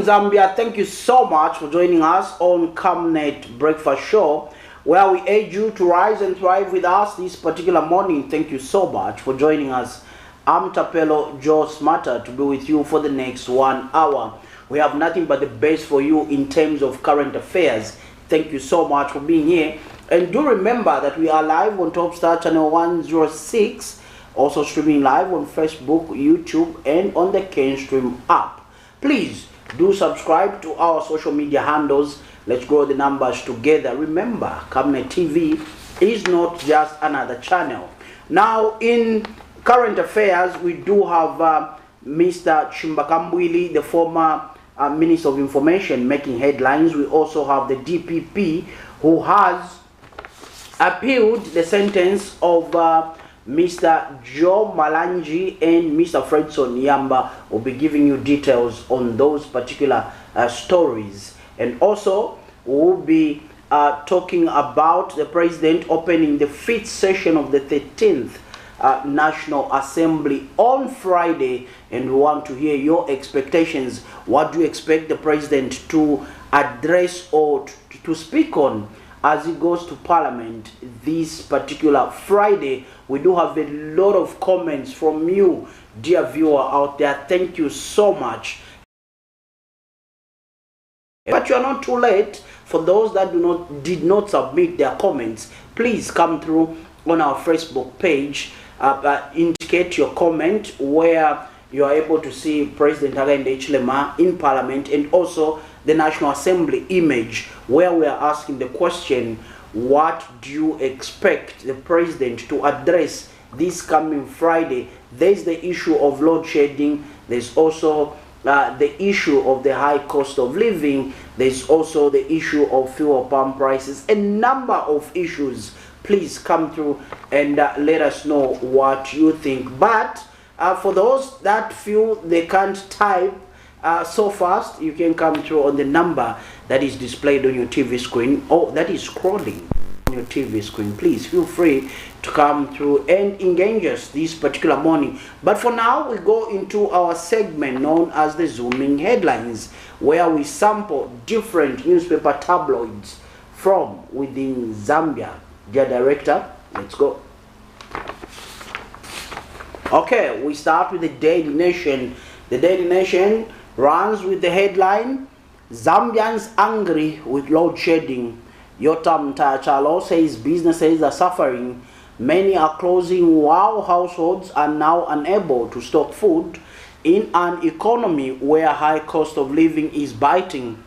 Zambia. Thank you so much for joining us on Camnet Breakfast Show, where we urge you to rise and thrive with us this particular morning. Thank you so much for joining us. I'm Tapelo Joe Smarter to be with you for the next 1 hour. We have nothing but the best for you in terms of current affairs. Thank you so much for being here. And do remember that we are live on Top Star Channel 106, also streaming live on Facebook, YouTube, and on the Kenstream app. Please do subscribe to our social media handles. Let's grow the numbers together. Remember, Camnet TV is not just another channel. Now, in current affairs, we do have Mr. Chimbakambwili, the former Minister of Information, making headlines. We also have the DPP, who has appealed the sentence of Mr. Joe Malanji and Mr. Fredson Yamba. Will be giving you details on those particular stories. And also, we'll be talking about the President opening the 5th session of the 13th National Assembly on Friday, and we want to hear your expectations. What do you expect the President to address or to speak on as he goes to Parliament this particular Friday? We do have a lot of comments from you, dear viewer out there. Thank you so much. But you are not too late. For those that did not submit their comments, please come through on our Facebook page. Indicate your comment where you are able to see President Hakainde Hichilema in Parliament, and also the National Assembly image, where we are asking the question, what do you expect the President to address this coming Friday? There's the issue of load shedding. There's also the issue of the high cost of living. There's also the issue of fuel pump prices. A number of issues. Please come through and let us know what you think. But for those that feel they can't type so fast, you can come through on the number that is displayed on your TV screen, or that is scrolling on your TV screen. Please feel free to come through and engage us this particular morning. But for now, we go into our segment known as the Zooming Headlines, where we sample different newspaper tabloids from within Zambia. Dear director, let's go. Okay, we start with the Daily Nation. The Daily Nation runs with the headline, Zambians angry with load shedding. Yotam Tachalo says businesses are suffering. Many are closing while households are now unable to stock food in an economy where high cost of living is biting,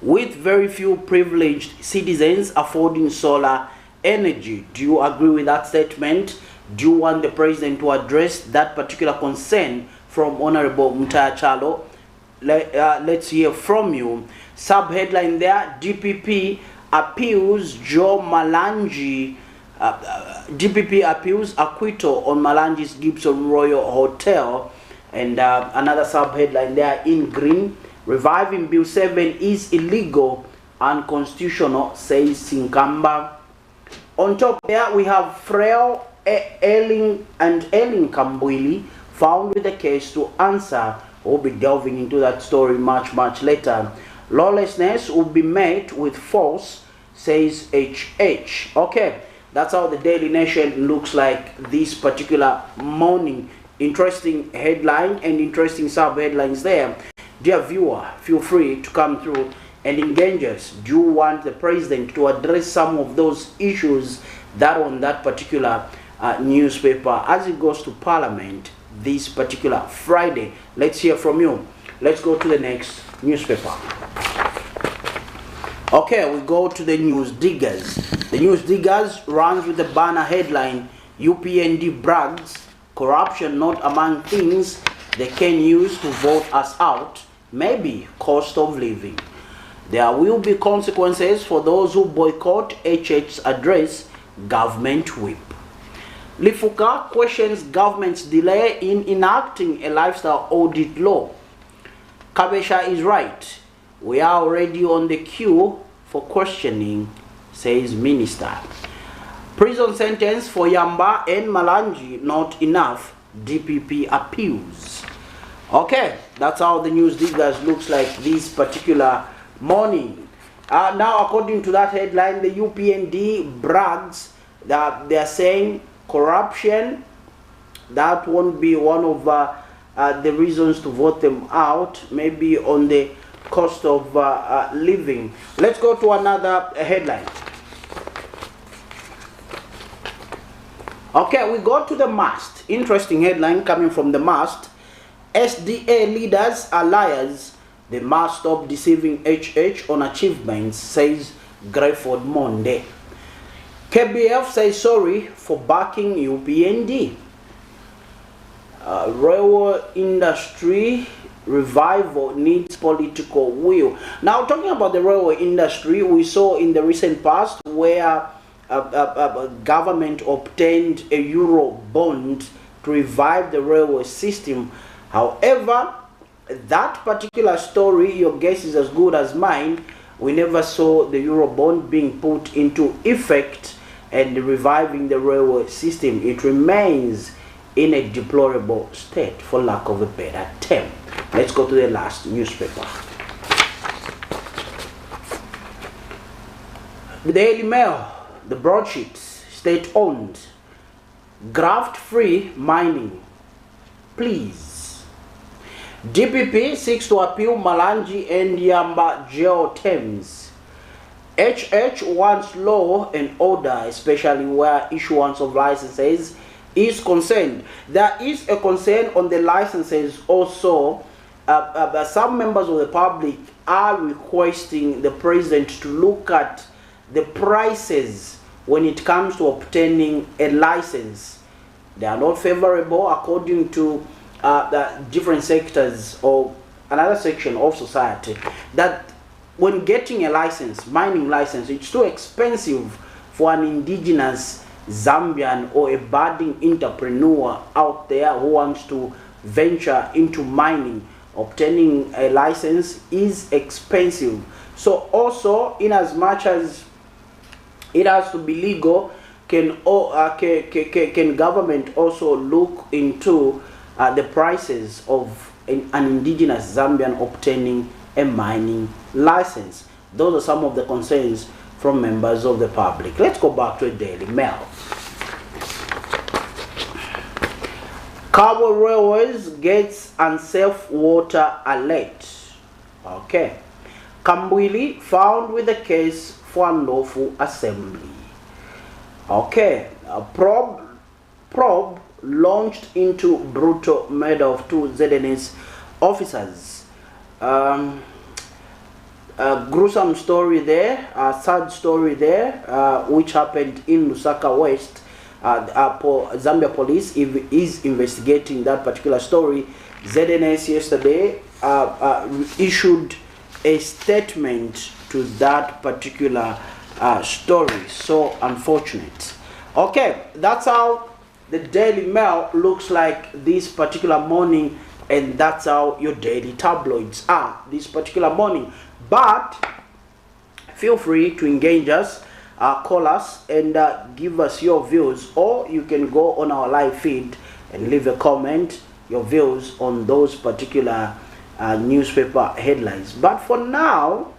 with very few privileged citizens affording solar energy. Do you agree with that statement? Do you want the President to address that particular concern from Honorable Mutachalo? Let's hear from you. Sub-headline there, DPP appeals Joe Malanji. DPP appeals acquittal on Malanji's Gibson Royal Hotel. And another sub-headline there in green, reviving Bill 7 is illegal, unconstitutional, says Sinkamba. On top there, we have Frail, Elling Kambwili found with a case to answer. We'll be delving into that story much later. Lawlessness will be met with force, says HH. Okay, that's how the Daily Nation looks like this particular morning. Interesting headline and interesting sub-headlines there. Dear viewer, feel free to come through and engage us. Do you want the President to address some of those issues that on that particular newspaper as it goes to Parliament this particular Friday? Let's hear from you. Let's go to the next newspaper. Okay, we go to the News Diggers. The News Diggers runs with the banner headline, UPND brags, corruption not among things they can use to vote us out, maybe cost of living. There will be consequences for those who boycott HH's address, government whip. Lifuka questions government's delay in enacting a lifestyle audit law. Kabesha is right. We are already on the queue for questioning, says Minister. Prison sentence for Yamba and Malanji not enough, DPP appeals. Okay, that's how the news diggers looks like this particular morning. Now, according to that headline, the UPND brags that they are saying corruption, that won't be one of the reasons to vote them out, maybe on the cost of living. Let's go to another headline. Okay, we go to the mast. Interesting headline coming from the mast. SDA leaders are liars. They must stop deceiving HH on achievements, says Grayford Monde. KBF says sorry for backing UPND. Railway industry revival needs political will. Now, talking about the railway industry, we saw in the recent past where government obtained a euro bond to revive the railway system. However, that particular story, your guess is as good as mine. We never saw the euro bond being put into effect and reviving the railway system. It remains in a deplorable state, for lack of a better term. Let's go to the last newspaper. The Daily Mail, the broadsheets, state-owned, graft-free mining. Please. DPP seeks to appeal Malanji and Yamba jail terms. HH wants law and order, especially where issuance of licenses is concerned. There is a concern on the licenses also. Some members of the public are requesting the president to look at the prices when it comes to obtaining a license. They are not favorable according to the different sectors or another section of society, that when getting a license, mining license, it's too expensive for an indigenous Zambian or a budding entrepreneur out there who wants to venture into mining. Obtaining a license is expensive. So also, in as much as it has to be legal, can government also look into the prices of an indigenous Zambian obtaining a mining license? Those are some of the concerns from members of the public. Let's go back to the Daily Mail. Cabo Railways gets unsafe water alert. Okay. Kambwili found with a case for unlawful assembly. Okay. A probe launched into brutal murder of 2 ZNS officers. Gruesome story there, sad story there, which happened in Lusaka West. Zambia police is investigating that particular story. ZNS yesterday issued a statement to that particular story. So unfortunate. Okay, that's how the Daily Mail looks like this particular morning, and that's how your daily tabloids are this particular morning. But feel free to engage us, call us, and give us your views, or you can go on our live feed and leave a comment, your views on those particular newspaper headlines. But for now,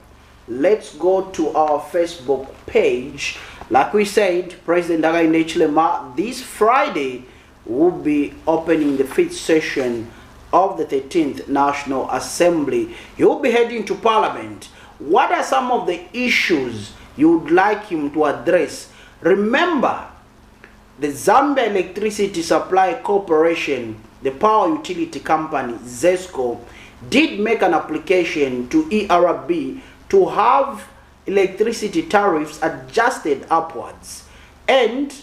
let's go to our Facebook page. Like we said, President Hakainde Hichilema this Friday will be opening the 5th session of the 13th National Assembly. He will be heading to Parliament. What are some of the issues you would like him to address? Remember, the Zambia Electricity Supply Corporation, the power utility company, ZESCO, did make an application to ERB to have electricity tariffs adjusted upwards. And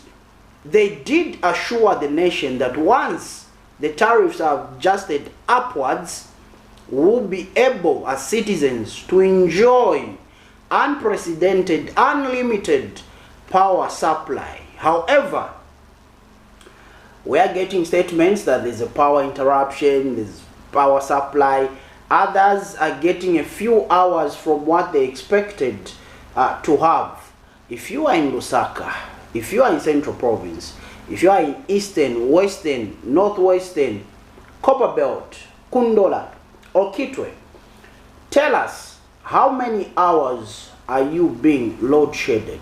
they did assure the nation that once the tariffs are adjusted upwards, we'll be able as citizens to enjoy unprecedented, unlimited power supply. However, we are getting statements that there's a power interruption, there's power supply. Others are getting a few hours from what they expected to have. If you are in Lusaka, if you are in Central Province, if you are in Eastern, Western, Northwestern, Copper Belt, Kundola Okitwe, tell us, how many hours are you being load shedded?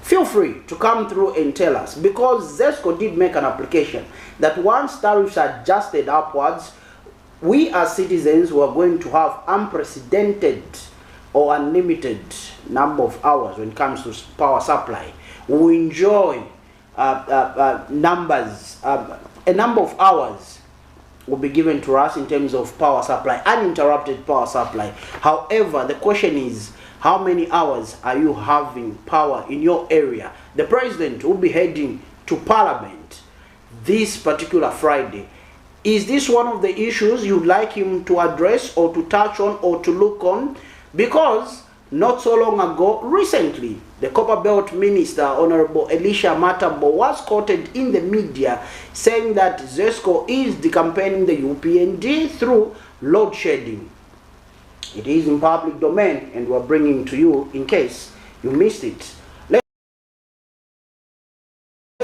Feel free to come through and tell us, because ZESCO did make an application that once tariffs are adjusted upwards, we as citizens were going to have unprecedented or unlimited number of hours when it comes to power supply. We enjoy a number of hours will be given to us in terms of power supply, uninterrupted power supply. However, the question is, how many hours are you having power in your area? The president will be heading to Parliament this particular Friday. Is this one of the issues you'd like him to address or to touch on or to look on? Because not so long ago, recently, the Copper Belt Minister, Honorable Elisha Matambo, was quoted in the media saying that ZESCO is decampaigning the UPND through load shedding. It is in public domain, and we're bringing to you in case you missed it. Let's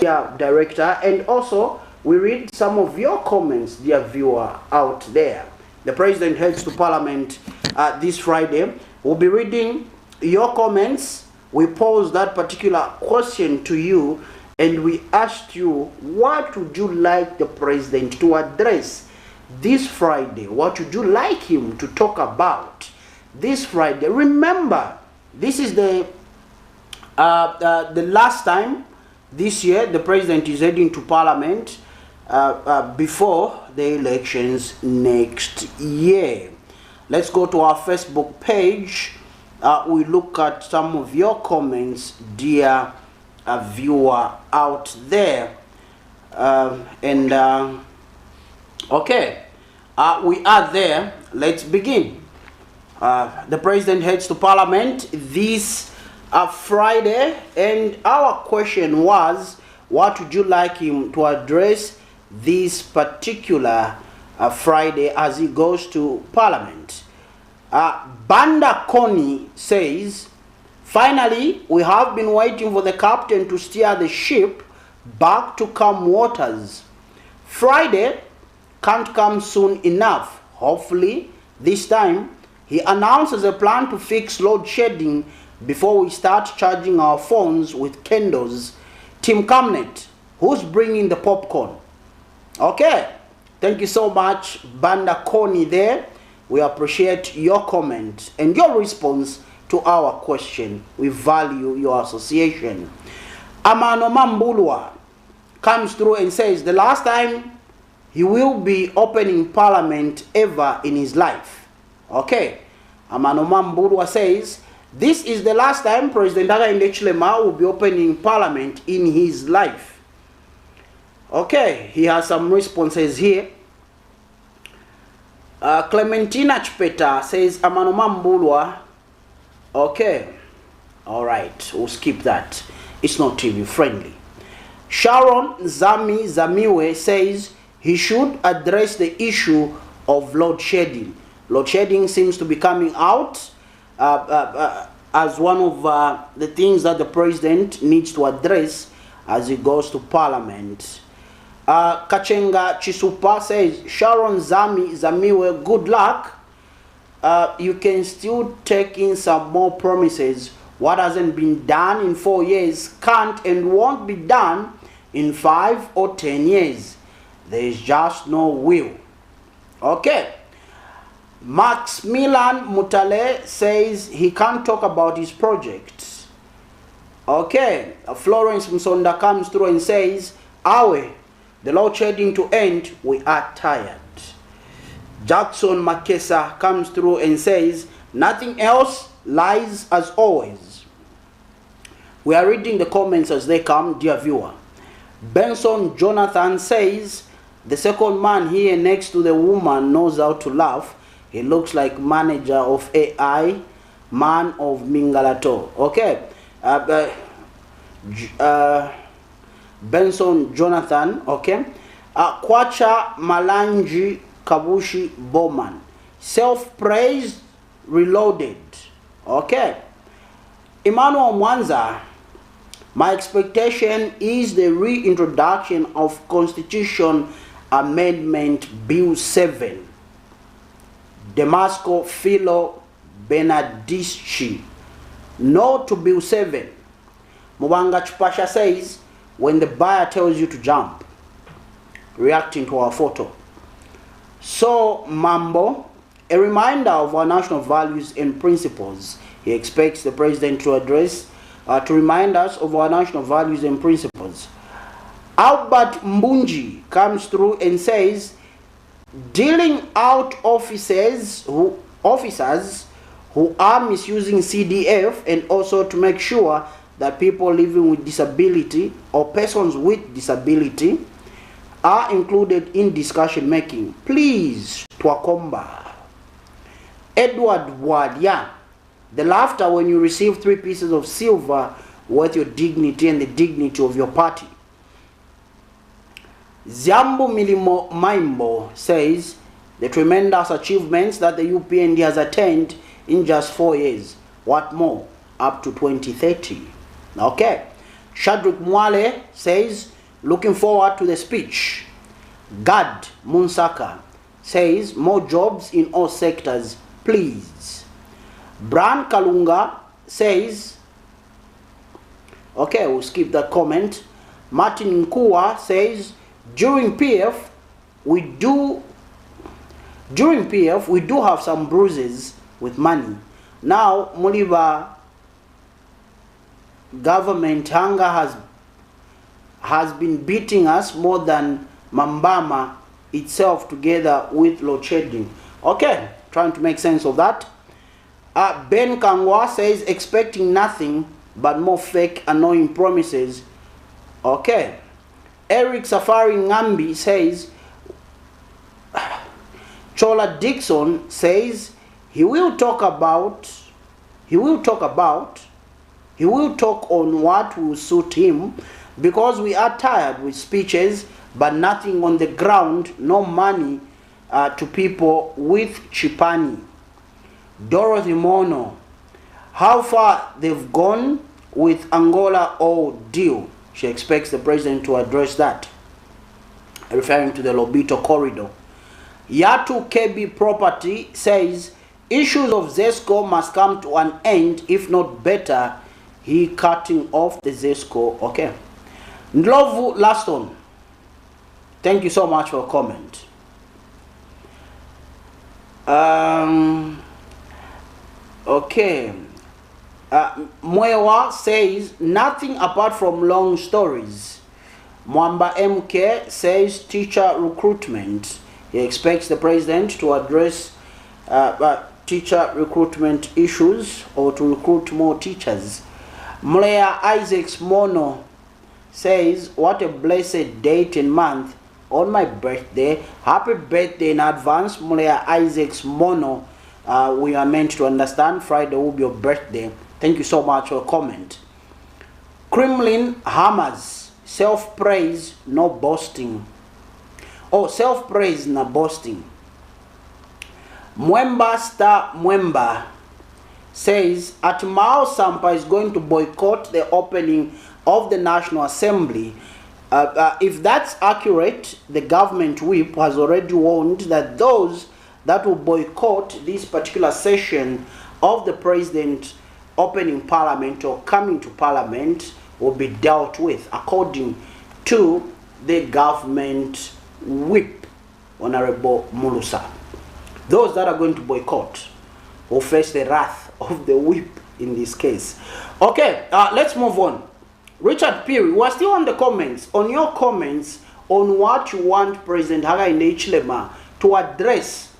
dear director, and also we read some of your comments, dear viewer out there. The president heads to Parliament this Friday. We'll be reading your comments. We posed that particular question to you, and we asked you, what would you like the president to address this Friday? What would you like him to talk about this Friday? Remember, this is the last time this year the president is heading to Parliament before the elections next year. Let's go to our Facebook page. We look at some of your comments, dear viewer out there. Okay, we are there. Let's begin. The president heads to Parliament this Friday, and our question was, what would you like him to address this particular Friday as he goes to Parliament? Banda Koni says, finally, we have been waiting for the captain to steer the ship back to calm waters. Friday can't come soon enough. Hopefully, this time, he announces a plan to fix load shedding before we start charging our phones with candles. Team Camnet, who's bringing the popcorn? Okay, thank you so much, Banda Koni there. We appreciate your comment and your response to our question. We value your association. Amano Mambulwa comes through and says, the last time he will be opening Parliament ever in his life. Okay, Amano Mambulwa says, this is the last time President Hakainde Hichilema will be opening Parliament in his life. Okay, he has some responses here. Clementina Chpeta says, Amano Mambulwa. Okay, all right, we'll skip that. It's not TV friendly. Sharon Zamiwe says he should address the issue of load shedding. Load shedding seems to be coming out as one of the things that the president needs to address as he goes to Parliament. Kachenga Chisupa says, Sharon Zamiwe, good luck. You can still take in some more promises. What hasn't been done in 4 years can't and won't be done in 5 or 10 years. There is just no will. Okay. Maximilian Mutale says he can't talk about his projects. Okay. Florence Msonda comes through and says, Awe, the load shedding to end, we are tired. Jackson Makesa comes through and says, nothing else, lies as always. We are reading the comments as they come, dear viewer. Benson Jonathan says, the second man here next to the woman knows how to laugh. He looks like manager of AI, man of Mingalato. Okay. Benson Jonathan, okay. Kwacha Malanji Kabushi Bowman, self-praise reloaded. Okay. Emmanuel Mwanza, my expectation is the reintroduction of constitution Amendment Bill 7. Damasco Philo Benadici. No to Bill 7. Mubanga Chupasha says, when the buyer tells you to jump, reacting to our photo. So Mambo, a reminder of our national values and principles. He expects the president to address, to remind us of our national values and principles. Albert Mbunji comes through and says, dealing out officers who are misusing CDF, and also to make sure that people living with disability or persons with disability are included in discussion making. Please, Twakomba. Edward Wadia, the laughter when you receive 3 pieces of silver worth your dignity and the dignity of your party. Ziambo Milimo Maimbo says, the tremendous achievements that the UPND has attained in just 4 years. What more? Up to 2030. Okay. Shadrik Mwale says, looking forward to the speech. Gad Munsaka says, more jobs in all sectors, please. Bran Kalunga says, okay, we'll skip that comment. Martin Nkua says, during PF, we do have some bruises with money. Now, Muliba government hunger has been beating us more than Mambama itself together with load shedding. Okay, trying to make sense of that. Ben Kangwa says, expecting nothing but more fake, annoying promises. Okay. Eric Safari Ngambi says, Chola Dixon says, he will talk on what will suit him, because we are tired with speeches but nothing on the ground, no money to people with Chipani. Dorothy Mono, how far they've gone with Angola oil deal. She expects the president to address that, referring to the Lobito corridor. Yatu KB Property says, issues of ZESCO must come to an end, if not better. He cutting off the ZESCO. Okay. Ndlovu Laston, thank you so much for a comment. Okay. Mwewa says, nothing apart from long stories. Mwamba MK says, teacher recruitment. He expects the president to address teacher recruitment issues, or to recruit more teachers. Mlea Isaacs Mono says, what a blessed date and month on my birthday. Happy birthday in advance, Mlea Isaacs Mono. We are meant to understand Friday will be your birthday. Thank you so much for your comment. Kremlin Hammers, self-praise, no boasting. Oh, self-praise, no boasting. Mwemba Star Mwemba says, Atmao Sampa is going to boycott the opening of the National Assembly. If that's accurate, the government whip has already warned that those that will boycott this particular session of the president opening parliament or coming to parliament will be dealt with according to the government whip, Honorable Mulusa. Those that are going to boycott will face the wrath of the whip in this case. Okay, let's move on. Richard Peary, we're still on the comments, on your comments on what you want President Hakainde Hichilema to address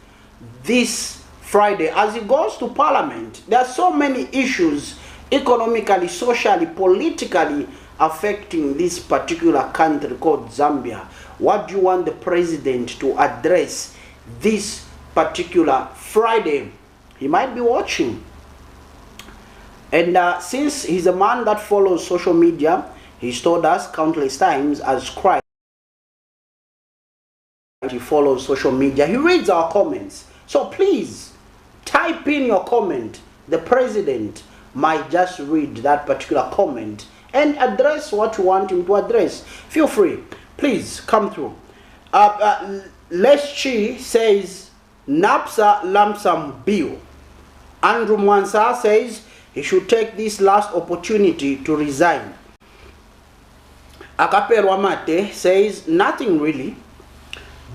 this Friday as he goes to parliament. There are so many issues economically, socially, politically affecting this particular country called Zambia. What do you want the president to address this particular Friday? He might be watching. And since he's a man that follows social media, he's told us countless times as Christ, he follows social media. He reads our comments. So please, type in your comment. The president might just read that particular comment and address what you want him to address. Feel free. Please come through. Leschi says NAPSA lump sum bill. Andrew Mwansa says he should take this last opportunity to resign. Akapelwa Mate says nothing really.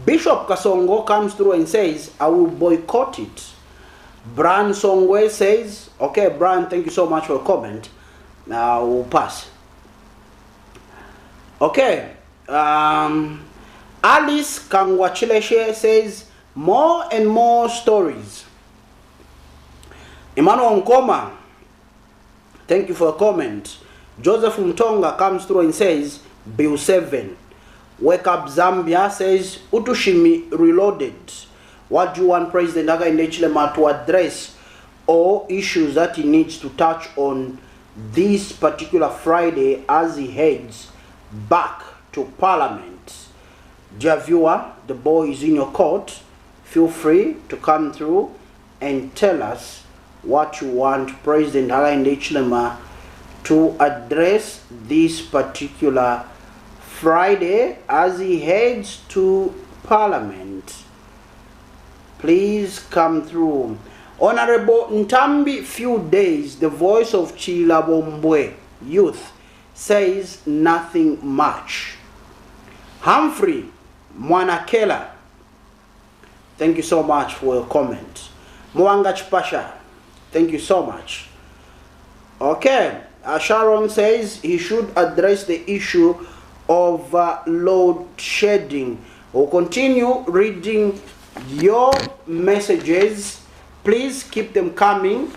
Bishop Kasongo comes through and says I will boycott it. Bran Songwe says, okay, Bran, thank you so much for your comment. Now we'll pass. Okay. Alice Kangwachileshe says more and more stories. Emmanuel Nkoma, thank you for a comment. Joseph Mtonga comes through and says Bill 7. Wake Up Zambia says Utushimi reloaded. What do you want President Hakainde Hichilema to address all issues that he needs to touch on this particular Friday as he heads back to Parliament? Dear viewer, the ball is in your court. Feel free to come through and tell us what you want President Hakainde Hichilema to address this particular Friday as he heads to Parliament. Please come through. Honorable Ntambi Few Days, the voice of Chilabombwe youth, says nothing much. Humphrey Mwanakela, thank you so much for your comment. Mwanga Chipasha, thank you so much. Okay, Sharon says he should address the issue of load shedding. We'll continue reading your messages. Please keep them coming.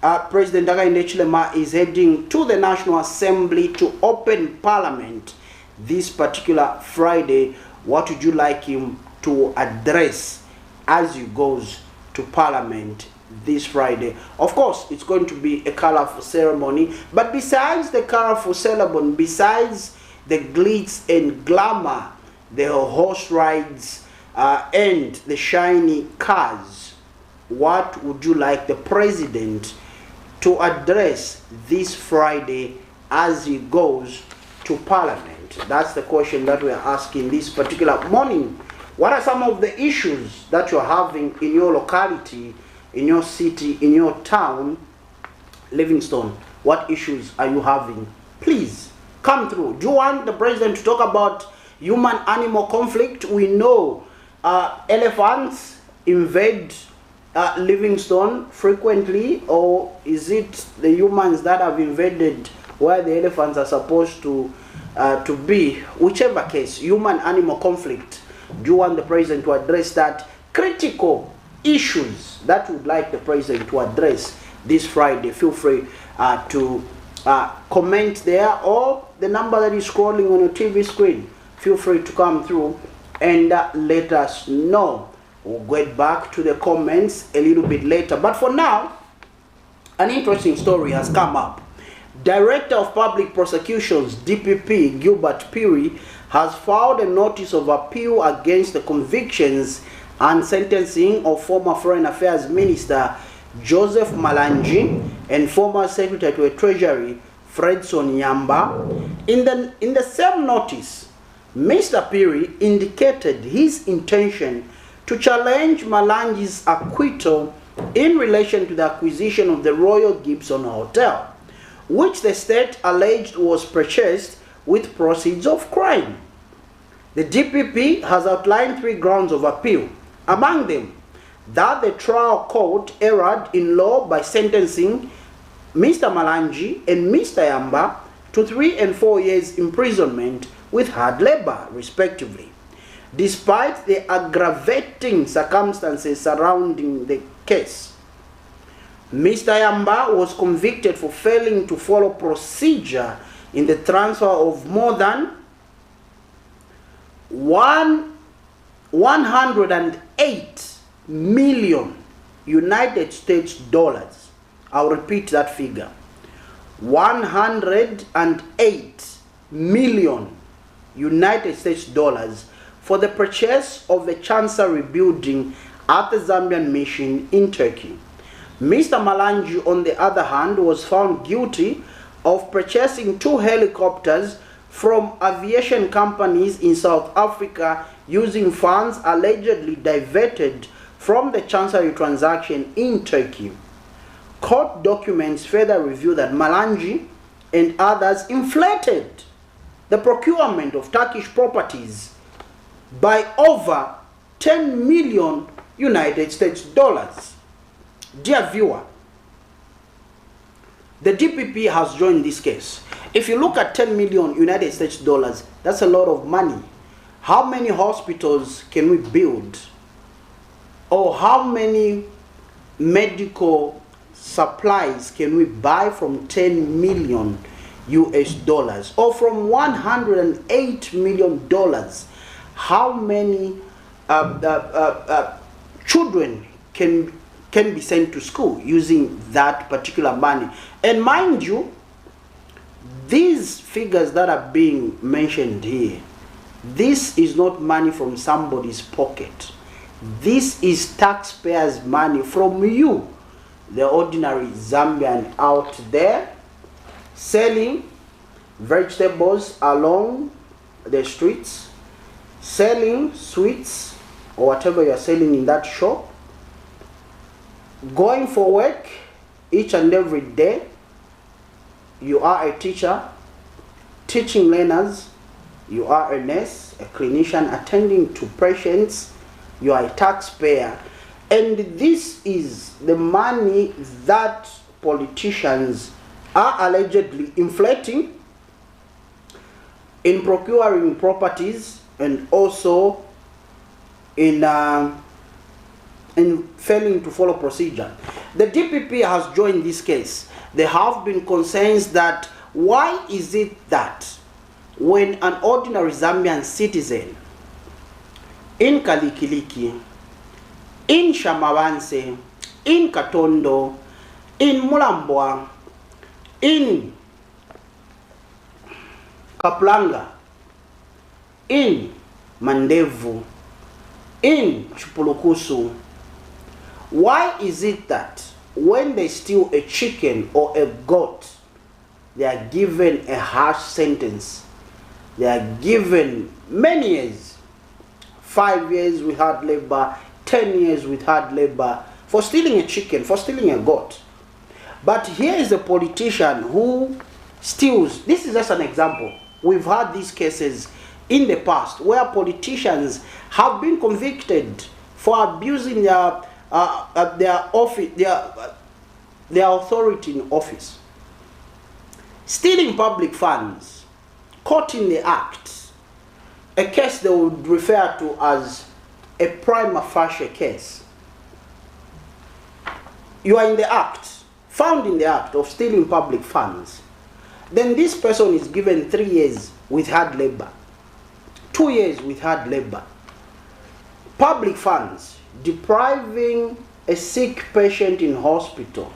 President Hakainde Hichilema is heading to the National Assembly to open Parliament this particular Friday. What would you like him to address as he goes to Parliament this Friday? Of course, it's going to be a colorful ceremony, but besides the colorful ceremony, besides the glitz and glamour, the horse rides and the shiny cars, what would you like the president to address this Friday as he goes to Parliament? That's the question that we are asking this particular morning. What are some of the issues that you're having in your locality, in your city, in your town? Livingstone, what issues are you having? Please come through. Do you want the president to talk about human-animal conflict? We know elephants invade Livingstone frequently, or is it the humans that have invaded where the elephants are supposed to be? Whichever case, human-animal conflict. Do you want the president to address that? Critical issues that would like the president to address this Friday? Feel free to comment there, or the number that is scrolling on your TV screen. Feel free to come through and let us know. We'll get back to the comments a little bit later. But for now, an interesting story has come up. Director of Public Prosecutions, DPP, Gilbert Piri, has filed a notice of appeal against the convictions and sentencing of former Foreign Affairs Minister Joseph Malanji and former Secretary to the Treasury Fredson Yamba. In the same notice, Mr. Piri indicated his intention to challenge Malanji's acquittal in relation to the acquisition of the Royal Gibson Hotel, which the state alleged was purchased with proceeds of crime. The DPP has outlined 3 grounds of appeal, among them that the trial court erred in law by sentencing Mr. Malanji and Mr. Yamba to 3 and 4 years imprisonment with hard labor, respectively, despite the aggravating circumstances surrounding the case. Mr. Yamba was convicted for failing to follow procedure in the transfer of more than 108 million United States dollars. I'll repeat that figure. 108 million United States dollars for the purchase of the Chancery building at the Zambian mission in Turkey. Mr. Malanji, on the other hand, was found guilty of purchasing 2 helicopters from aviation companies in South Africa using funds allegedly diverted from the Chancery transaction in Turkey. Court documents further reveal that Malanji and others inflated the procurement of Turkish properties by over 10 million United States dollars. Dear viewer, the DPP has joined this case. If you look at 10 million United States dollars, that's a lot of money. How many hospitals can we build? Or how many medical supplies can we buy from 10 million US dollars? Or from 108 million dollars, how many children can be sent to school using that particular money? And mind you, these figures that are being mentioned here, this is not money from somebody's pocket. This is taxpayers' money from you, the ordinary Zambian out there, selling vegetables along the streets, selling sweets or whatever you are selling in that shop, going for work each and every day. You are a teacher, teaching learners. You are a nurse, a clinician, attending to patients. You are a taxpayer. And this is the money that politicians are allegedly inflating in procuring properties and also in failing to follow procedure. The DPP has joined this case. There have been concerns that why is it that when an ordinary Zambian citizen in Kalikiliki, in Shamawanse, in Katondo, in Mulambwa, in Kaplanga, in Mandevu, in Chupulukusu, why is it that when they steal a chicken or a goat, they are given a harsh sentence? They are given many years, 5 years with hard labor, 10 years with hard labor, for stealing a chicken, for stealing a goat. But here is a politician who steals. This is just an example. We've had these cases in the past where politicians have been convicted for abusing their office, their authority in office, stealing public funds, caught in the act, a case they would refer to as a prima facie case. You are in the act, found in the act of stealing public funds. Then this person is given 3 years with hard labor, 2 years with hard labor. Public funds, depriving a sick patient in hospital,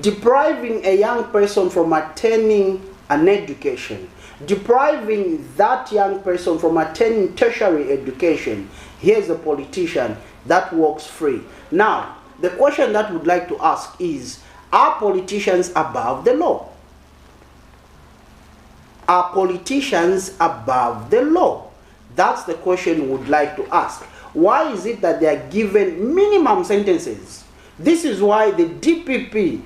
depriving a young person from attaining an education, depriving that young person from attaining tertiary education. Here's a politician that walks free. Now, the question that we'd like to ask is, are politicians above the law? Are politicians above the law? That's the question we would like to ask. Why is it that they are given minimum sentences? This is why the DPP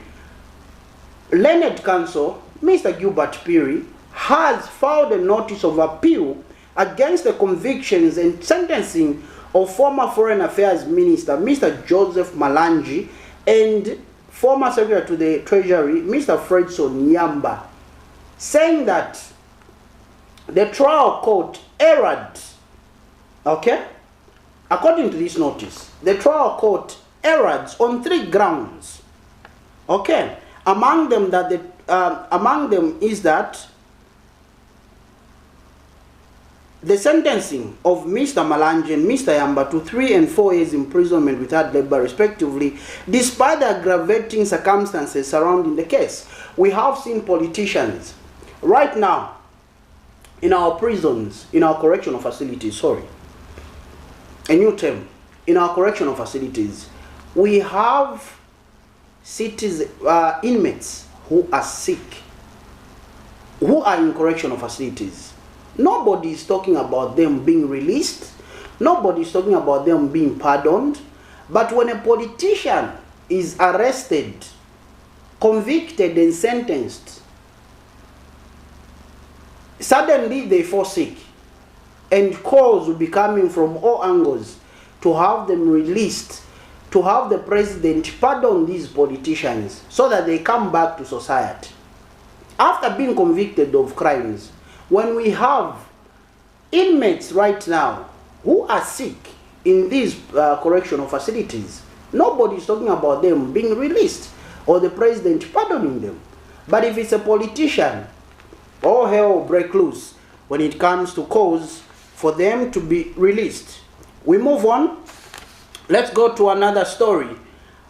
Learned Counsel, Mr. Gilbert Piri, has filed a notice of appeal against the convictions and sentencing of former Foreign Affairs Minister, Mr. Joseph Malanji, and former Secretary to the Treasury, Mr. Fredson Nyamba, saying that the trial court erred. Okay? According to this notice, the trial court erred on 3 grounds. Okay? Among them is that the sentencing of Mr. Malanji and Mr. Yamba to 3 and 4 years imprisonment with hard labor respectively, despite the aggravating circumstances surrounding the case. We have seen politicians right now in our prisons, in our correctional facilities, a new term, in our correctional facilities, we have inmates who are sick, who are in correctional facilities. Nobody is talking about them being released. Nobody is talking about them being pardoned. But when a politician is arrested, convicted and sentenced, suddenly they fall sick. And calls will be coming from all angles to have them released, to have the president pardon these politicians so that they come back to society. After being convicted of crimes, when we have inmates right now who are sick in these correctional facilities, nobody is talking about them being released or the president pardoning them. But if it's a politician, all hell will break loose when it comes to cause for them to be released. We move on. Let's go to another story.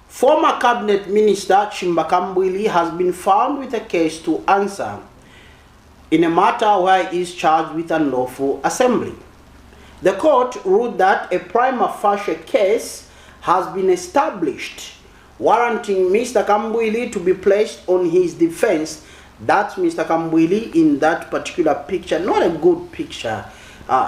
Former cabinet minister Chimbakambwili has been found with a case to answer in a matter where he is charged with unlawful assembly. The court ruled that a prima facie case has been established warranting Mr. Kambwili to be placed on his defense. That's Mr. Kambwili in that particular picture. Not a good picture,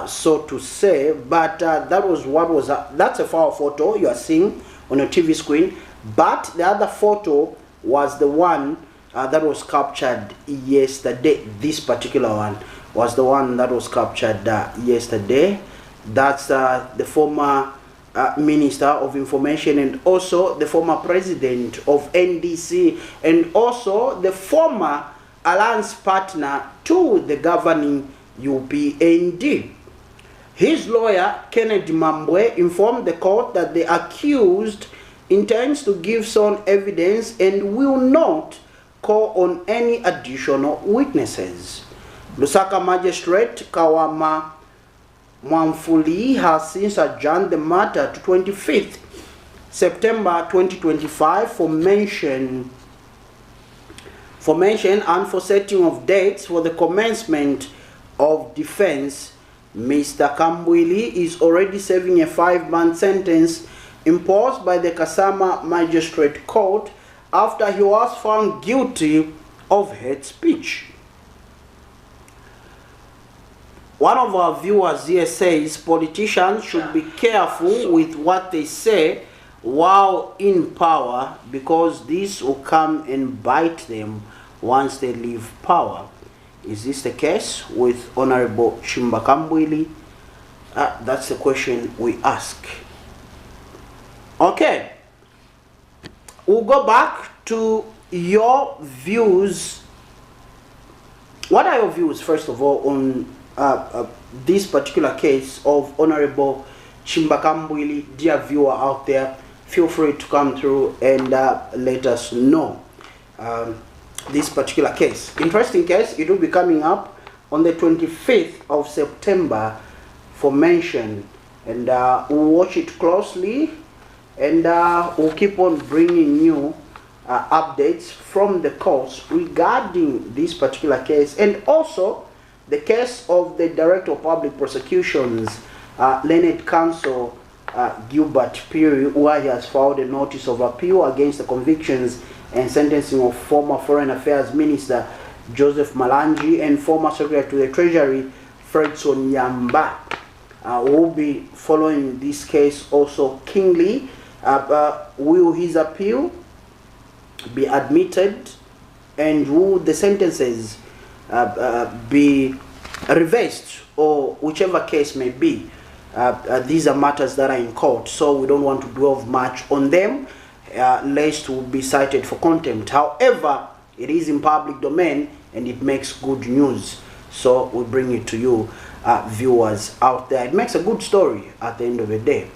so to say, but that was what was that's a foul photo you are seeing on your TV screen. But the other photo was the one that was captured yesterday. This particular one was the one that was captured yesterday. That's the former Minister of Information and also the former President of NDC and also the former alliance partner to the governing UPND. His lawyer, Kennedy Mambwe, informed the court that the accused intends to give some evidence and will not call on any additional witnesses. Lusaka Magistrate Kawama Mwamfuli has since adjourned the matter to 25th September 2025 for mention and for setting of dates for the commencement of defense. Mr. Kambwili is already serving a 5-month sentence imposed by the Kasama Magistrate Court after he was found guilty of hate speech. One of our viewers here says politicians should be careful with what they say while in power because this will come and bite them once they leave power. Is this the case with Honorable Chimbakambwili? That's the question we ask. Okay, we'll go back to your views. What are your views, first of all, on this particular case of Honorable Chimbakambwili? Dear viewer out there, feel free to come through and let us know this particular case. Interesting case. It will be coming up on the 25th of September for mention, and we'll watch it closely, and we'll keep on bringing you updates from the courts regarding this particular case, and also the case of the Director of Public Prosecutions, Learned Counsel Gilbert Piri, where he has filed a notice of appeal against the convictions and sentencing of former Foreign Affairs Minister Joseph Malangi and former Secretary to the Treasury Fredson Yamba. We'll be following this case also keenly. Will his appeal be admitted, and will the sentences be reversed, or whichever case may be? These are matters that are in court, so we don't want to dwell much on them, lest will be cited for contempt. However, it is in public domain and it makes good news, so we bring it to you, viewers out there. It makes a good story at the end of the day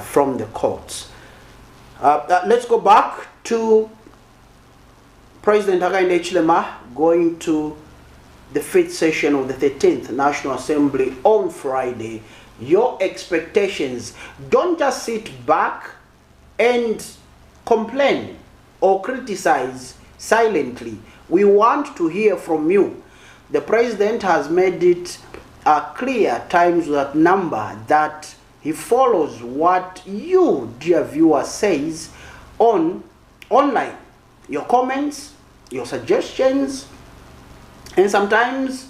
from the courts. Let's go back to President Hakainde Hichilema going to the 5th session of the 13th National Assembly on Friday. Your expectations. Don't just sit back and complain or criticize silently. We want to hear from you. The president has made it clear times that number that he follows what you, dear viewer, says online. Your comments, your suggestions, and sometimes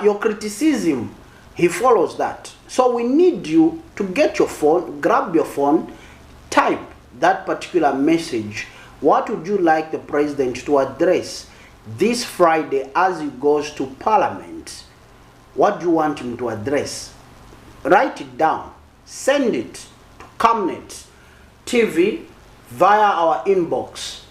your criticism, he follows that. So we need you to get your phone, grab your phone, type that particular message. What would you like the president to address this Friday as he goes to Parliament? What do you want him to address? Write it down. Send it to Camnet TV via our inbox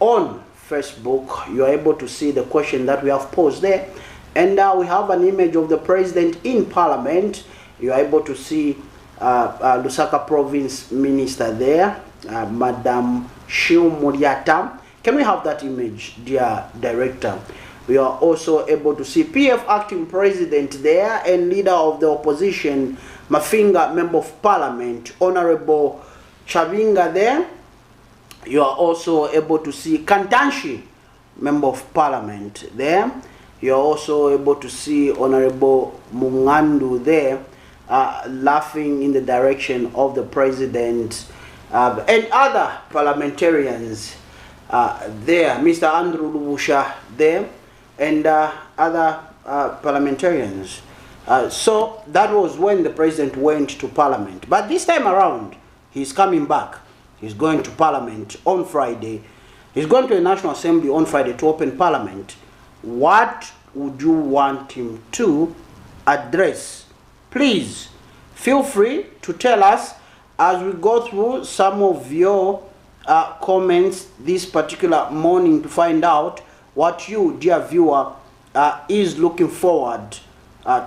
on Facebook. You are able to see the question that we have posed there. And we have an image of the president in Parliament. You are able to see Lusaka Province Minister there, Madam Shiu Muriata. Can we have that image, dear director? We are also able to see PF acting president there and leader of the opposition, Mafinga, member of parliament, Honorable Chavinga there. You are also able to see Kantanshi, member of parliament there. You are also able to see Honorable Mungandu there, laughing in the direction of the president, and other parliamentarians there. Mr. Andrew Lubusha there, and other parliamentarians. So that was when the president went to Parliament. But this time around, he's coming back. He's going to Parliament on Friday. He's going to the National Assembly on Friday to open Parliament. What would you want him to address? Please feel free to tell us as we go through some of your comments this particular morning to find out what you, dear viewer, is looking forward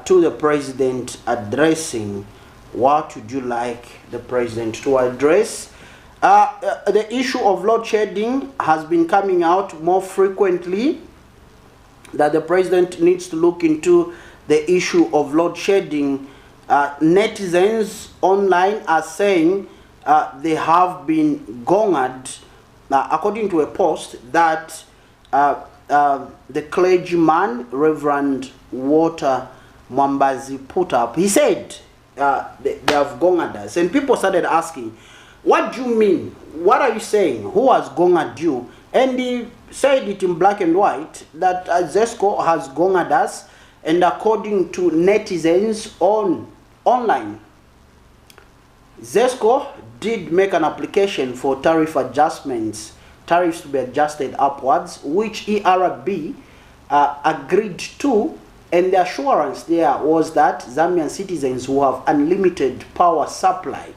to the president addressing. What would you like the president to address? The issue of load shedding has been coming out more frequently, that the president needs to look into the issue of load shedding. Netizens online are saying they have been gongered, according to a post that the clergyman, Reverend Walter Mwambazi, put up. He said they have gongered us, and people started asking, what do you mean? What are you saying? Who has gongered you? And he said it in black and white that ZESCO has gongered us, and according to netizens online, ZESCO did make an application for tariff adjustments, tariffs to be adjusted upwards, which ERB agreed to, and the assurance there was that Zambian citizens will have unlimited power supply,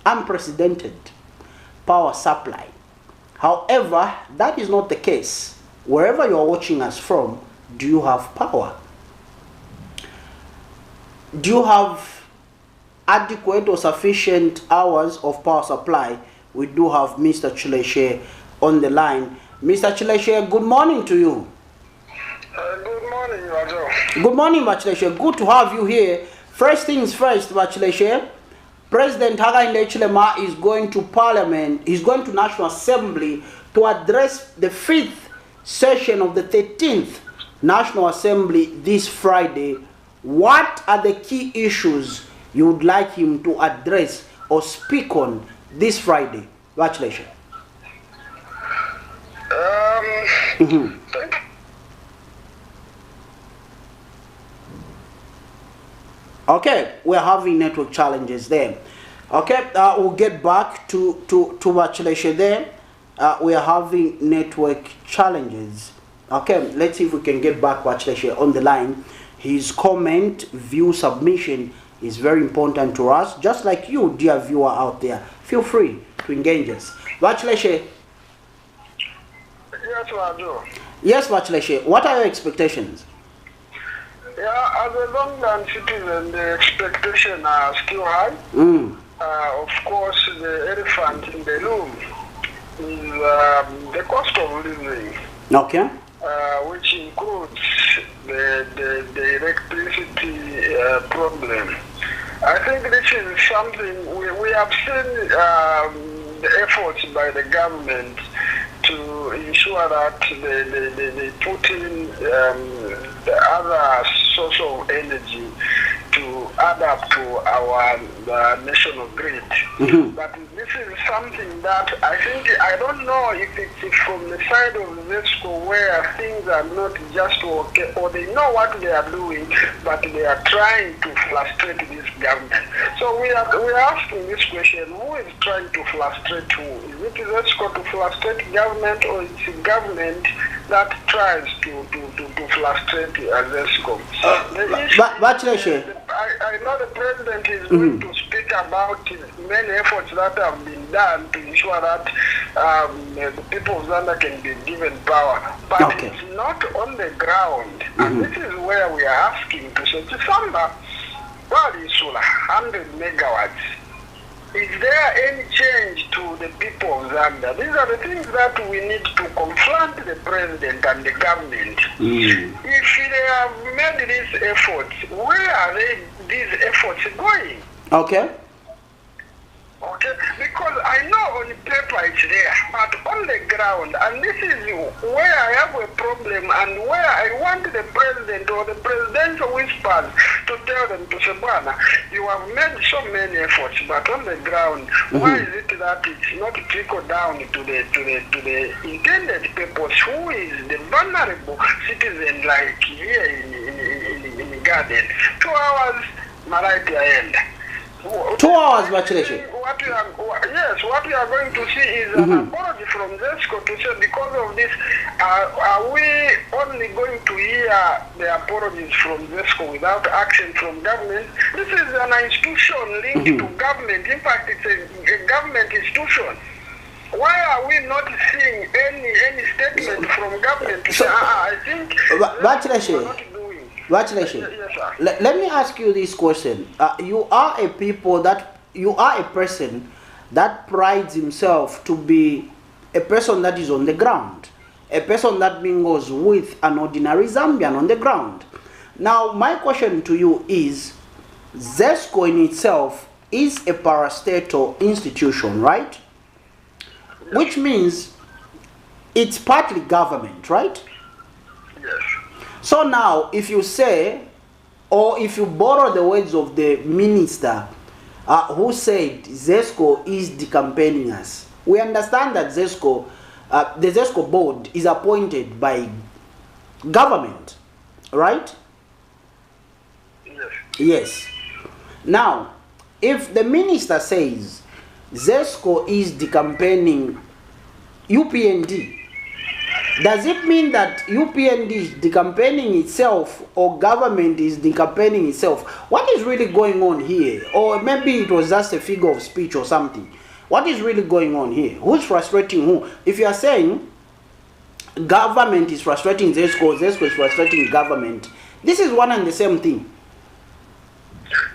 unprecedented power supply. However, that is not the case. Wherever you are watching us from, do you have power? Do you have adequate or sufficient hours of power supply? We do have Mr. Chileshe on the line. Mr. Chileshe, good morning to you. Good morning, Rajo. Good morning, Bachileshe. Good to have you here. First things first, Bachileshe. President Hakainde Hichilema is going to Parliament, he's going to National Assembly to address the 5th session of the 13th National Assembly this Friday. What are the key issues you would like him to address or speak on this Friday? Bachileshe. Okay, we're having network challenges there. Okay, we'll get back to Bachileshe there. We are having network challenges. Okay, let's see if we can get back Bachileshe on the line. His comment, view, submission is very important to us. Just like you, dear viewer out there, feel free to engage us. Bachileshe. Yes, Rajo. Yes, Bachileshe. What are your expectations? Yeah, as a London citizen, the expectations are still high. Of course, the elephant in the room is the cost of living. Okay. Which includes the electricity problem. I think this is something we have seen the efforts by the government to ensure that they put in the other source of energy to add up to our national grid. But this is something that I don't know if it's from the side of ZESCO where things are not just okay, or they know what they are doing, but they are trying to frustrate this government. So we are asking this question: who is trying to frustrate who? Is it ZESCO to frustrate government, or it's the government that tries to frustrate ZESCO? I know the president is going to speak about many efforts that have been done to ensure that the people of Zambia can be given power, but it's not on the ground. And this is where we are asking to say, Samba, well, is 100 megawatts. Is there any change to the people of Zambia? These are the things that we need to confront the president and the government. If they have made these efforts, where are these efforts going? Okay. Because I know on paper it's there, but on the ground, and this is where I have a problem, and where I want the president or the presidential whispers to tell them to say, Bwana, you have made so many efforts, but on the ground, why is it that it's not trickled down to the intended purpose? Who is the vulnerable citizen, like here in the garden? 2 hours, my right end. 2 hours, Bachelet. What we are going to see is an apology from ZESCO to say, because of this, are we only going to hear the apologies from ZESCO without action from government? This is an institution linked to government. In fact, it's a government institution. Why are we not seeing any statement from government to say, I think Bachelet. Let me ask you this question. You are a person that prides himself to be a person that is on the ground, a person that mingles with an ordinary Zambian on the ground. Now, my question to you is, ZESCO in itself is a parastatal institution, right? Which means it's partly government, right? Yes. So now, if you say, or if you borrow the words of the minister who said ZESCO is decampaigning us, we understand that ZESCO, the ZESCO board is appointed by government, right? Yes. Yes. Now, if the minister says ZESCO is decampaigning UPND, does it mean that UPND is decampaigning itself, or government is decampaigning itself? What is really going on here? Or maybe it was just a figure of speech or something. What is really going on here? Who's frustrating who? If you are saying government is frustrating ZESCO, ZESCO is frustrating government, this is one and the same thing.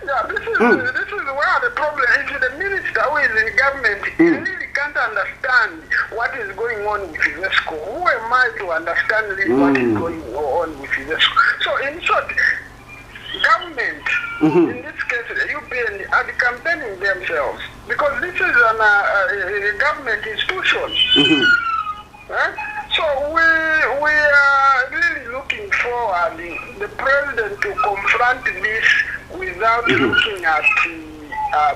Yeah, this is where the problem is. The minister who is in government really can't understand what is going on with ZESCO. Who am I to understand really what is going on with ZESCO? So in short, government, in this case the UPN, are campaigning themselves, because this is a government institution. So we are really looking forward the president to confront this without looking at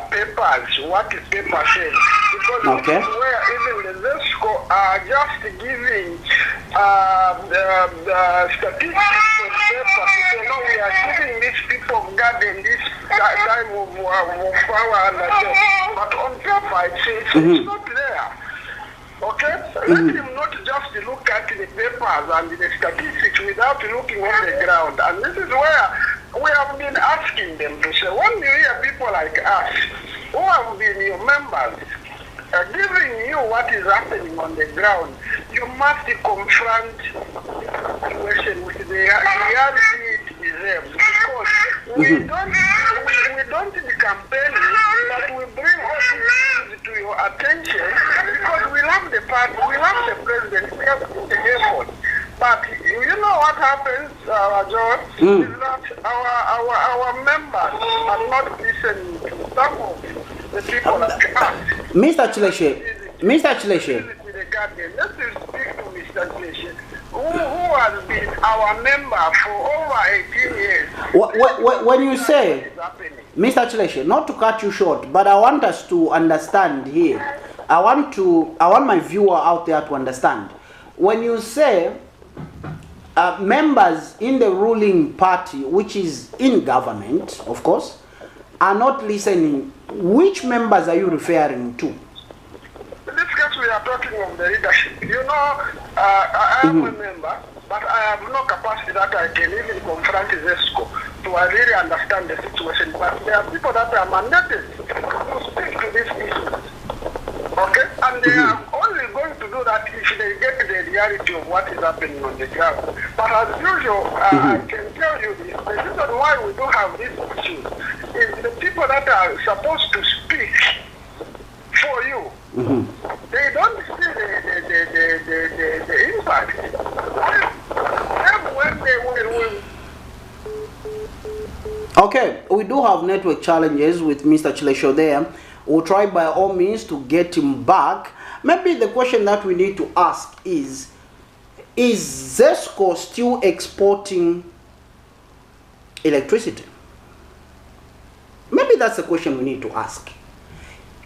papers, what the paper says. Because this is where even the ZESCO are just giving statistics on paper to say, no, we are giving these people of garden this time of power and that. But on paper it says it's not there. Let him not just look at the papers and the statistics without looking on the ground. And this is where we have been asking them to say, when you hear people like us, who have been your members, giving you what is happening on the ground, you must confront the situation with the reality it deserves. Because we don't campaign, but we bring all these things to your attention, because we love the party, we love the president, we have the effort. But you know what happens, John, is that our members are not listening to some of the people like us. Mr. Chileshe, Let's speak to Mr. Chileshe, who has been our member for over 18 years. When you say, Mr. Chileshe, not to cut you short, but I want us to understand here. I want my viewer out there to understand. When you say members in the ruling party, which is in government, of course, are not listening, which members are you referring to? In this case, we are talking of the leadership. You know, I am a member, but I have no capacity that I can even confront ZESCO to really understand the situation. But there are people that are mandated to speak to these issues. Okay? And they are only going to do that if they get the reality of what is happening on the ground. But as usual, I can tell you this, the reason why we don't have these issues is the people that are supposed to speak for you, they don't see the impact. When they will. Okay, we do have network challenges with Mr. Chileshe there. We'll try by all means to get him back. Maybe the question that we need to ask is ZESCO still exporting electricity? Maybe that's the question we need to ask.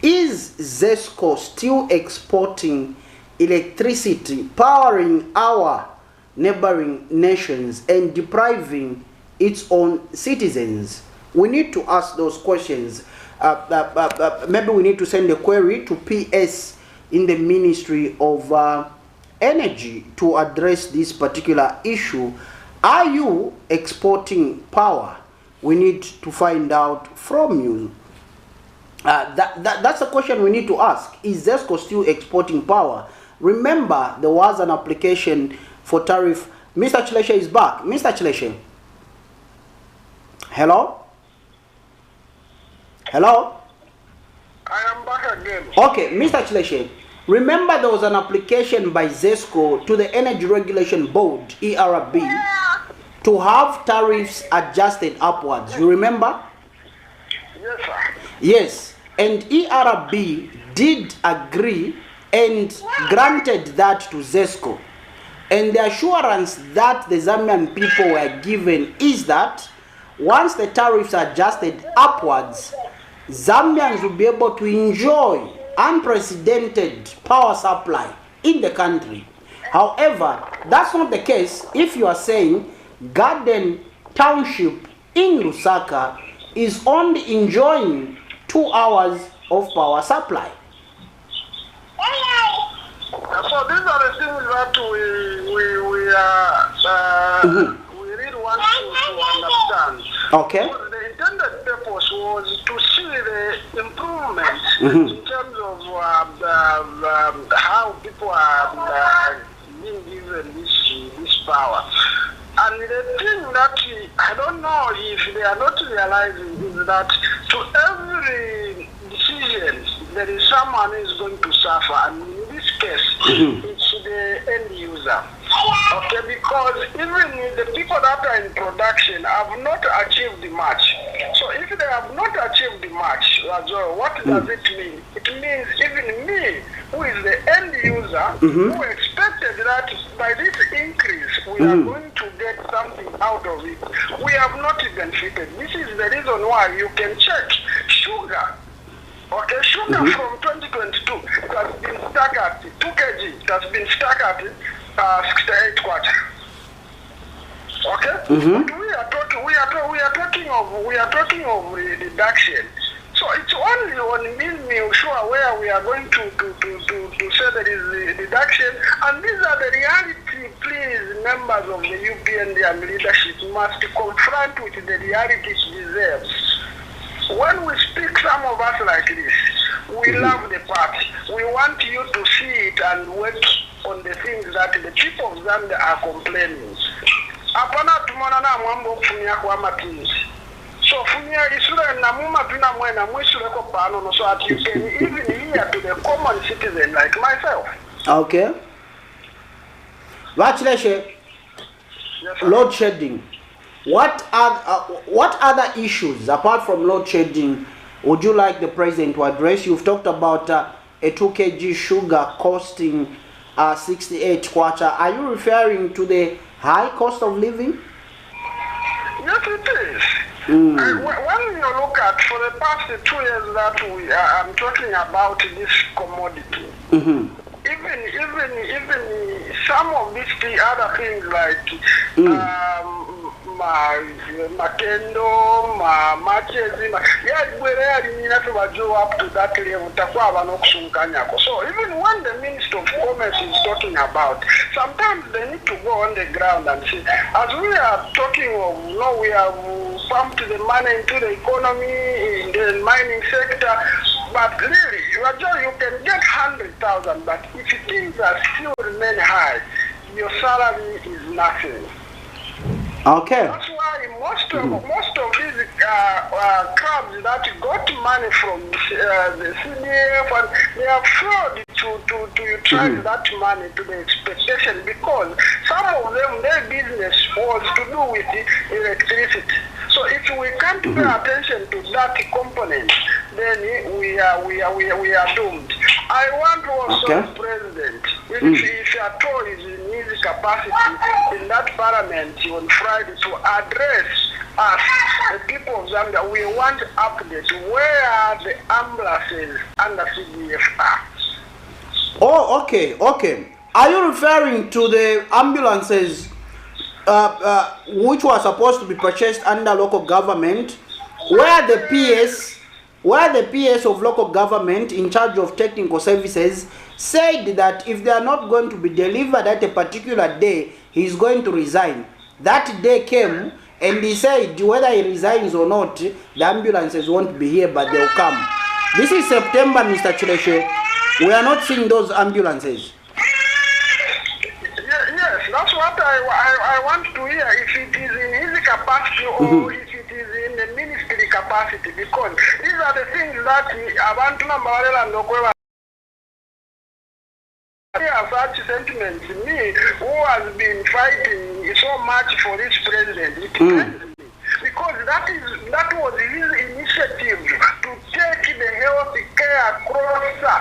Is ZESCO still exporting electricity, powering our neighboring nations and depriving its own citizens? We need to ask those questions. Maybe we need to send a query to PS in the Ministry of Energy to address this particular issue. Are you exporting power? We need to find out from you. That's a question we need to ask. Is ZESCO still exporting power? Remember, there was an application for tariff. Mr. Chileshe is back. Mr. Chileshe. Hello? Hello? I am back again. Okay, Mr. Chileshe. Remember, there was an application by ZESCO to the Energy Regulation Board, ERB, to have tariffs adjusted upwards. You remember? Yes, sir. Yes. And ERB did agree and granted that to ZESCO. And the assurance that the Zambian people were given is that once the tariffs are adjusted upwards, Zambians will be able to enjoy unprecedented power supply in the country. However, that's not the case if you are saying Garden Township in Lusaka is only enjoying 2 hours of power supply. So these are the things that we really want to understand. Okay. So the intended purpose was to see the improvement in terms of how people are being given this power. And the thing that I don't know if they are not realizing is that to every decision there is someone who is going to suffer, and in this case it's the end user. Okay, because even the people that are in production have not achieved much. So if they have not achieved much, what does it mean? It means even me, who is the end user, who expected that by this increase we are going to get something out of it, we have not benefited. This is the reason why you can check sugar. Okay, sugar from 2022 it has been stuck at 2 kg. It has been stuck at 68 quarter. Okay, but we are talking of reduction. So it's only on me sure where we are going to say there is a reduction, and these are the reality. Please, members of the UPND and leadership must confront with the reality it deserves. When we speak, some of us like this, we love the party. We want you to see it and work on the things that the people of Zambia are complaining. Apana tumona na mwambo kufunia kwa matins. So funia isura na muma pina mwena mwisure ko pano no, so that you can even hear to the common citizen like myself. Okay. Chileshe, yes, load shedding. What other issues apart from load shedding would you like the president to address? You've talked about a 2 kg sugar costing 68 kwacha. Are you referring to the high cost of living? Yes, it is. When you look at for the past 2 years that I'm talking about this commodity, even some of these other things like makendo, matches, up to that level. So even when the Minister of Commerce is talking about, sometimes they need to go on the ground and see, as we are talking of, we have pumped the money into the economy in the mining sector, but really, you can get 100,000, but if things are still remain high, your salary is nothing. Okay. That's why most of these clubs that got money from the CDF, and they have failed to utilize that money to the expectation, because some of them, their business was to do with the electricity. So if we can't pay attention to that component, then we are doomed. I want to also the president, if at all is in his capacity in that parliament on Friday, to address us, the people of Zambia. We want updates. Where are the ambulances under CDF Act? Oh, okay. Are you referring to the ambulances which were supposed to be purchased under local government, where the PS of local government in charge of technical services said that if they are not going to be delivered at a particular day, he is going to resign? That day came, and he said whether he resigns or not, the ambulances won't be here, but they'll come. This is September, Mr. Chileshe. We are not seeing those ambulances. Yes, that's what I want to hear, if it is in his capacity or if it is in the ministry capacity, because these are the things that abantu Nambarela and Okweva have such sentiments. Me, who has been fighting so much for this president, it pains me, because that was his initiative to take the health care closer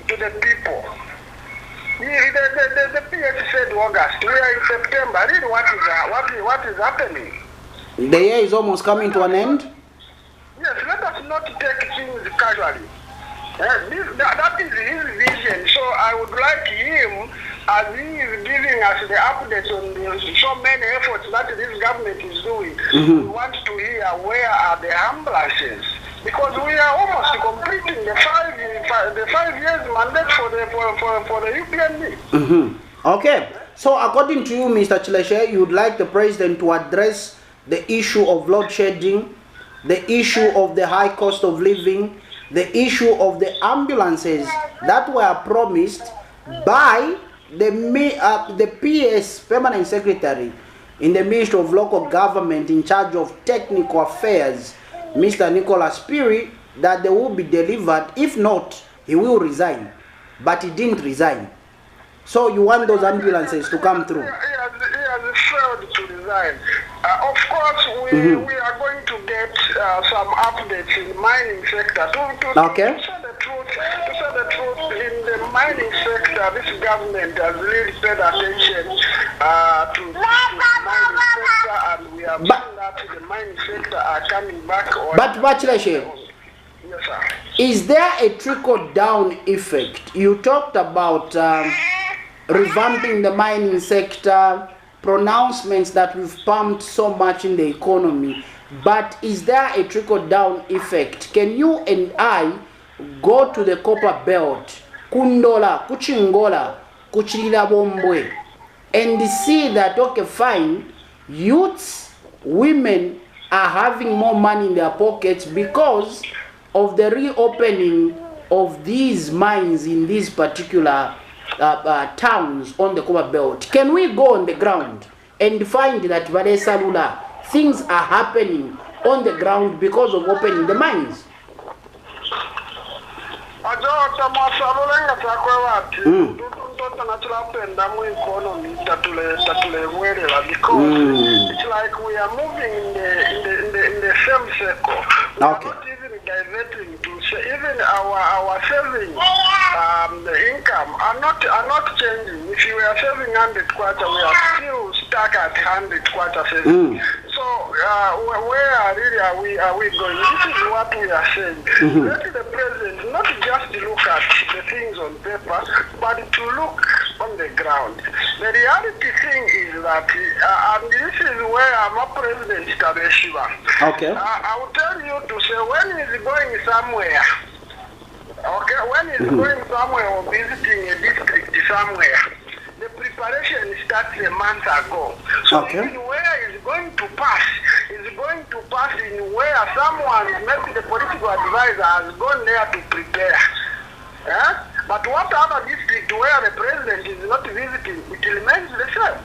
to the people. The PS said August. We are in September. Really, what is happening? The year is almost coming to an end. Yes, let us not take things casually. That is his vision. So I would like him, as he is giving us the updates on so many efforts that this government is doing, we want to hear where are the ambulances. Because we are almost completing the 5 years mandate for the UPND. Okay. So according to you, Mr. Chileshe, you would like the president to address the issue of load shedding, the issue of the high cost of living, the issue of the ambulances that were promised by the PS permanent secretary in the Ministry of Local Government in charge of technical affairs, Mr. Nicholas Piri, that they will be delivered. If not, he will resign. But he didn't resign. So you want those ambulances to come through? He has failed to resign. Of course, we are going to get some updates in the mining sector. To say the truth, in the mining sector, this government has really paid attention to the mining sector, and we have seen that the mining sector are coming back on. But Chileshe, yes, sir. Is there a trickle-down effect? You talked about revamping the mining sector, pronouncements that we've pumped so much in the economy, but is there a trickle-down effect? Can you and I go to the copper belt, Kundola, Kuchingola, Kuchilila Bombwe, and see that, okay, fine, youths, women are having more money in their pockets because of the reopening of these mines in these particular towns on the copper belt? Can we go on the ground and find that Vale Salula, things are happening on the ground because of opening the mines? Because it's like we are moving in the same circle. We are not even diverting to say, even our savings, the income are not changing. If you are saving 100 kwacha, we are still stuck at 100 kwacha savings. So where really are we going? This is what we are saying. Let the president not just look at the things on paper, but to look on the ground. The reality thing is that, and this is where I'm a president Tabeshiba. Okay. I will tell you to say when he's going somewhere. Okay, when he's going somewhere or visiting a district somewhere, the preparation starts a month ago. So even where he's going to pass in where someone, maybe the political advisor, has gone there to prepare. But what other district where the president is not visiting, it remains the same.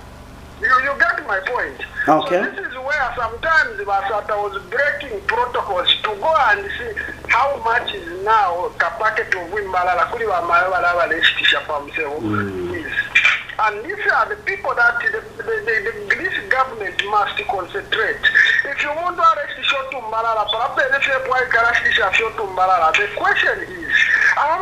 You get my point. Okay. So this is where sometimes Basata was breaking protocols to go and see how much is now Kapake to Wimbalala Kuriwa Mayavala is. And these are the people that this government must concentrate. If you want to arrest Shotumbalala, the question is, are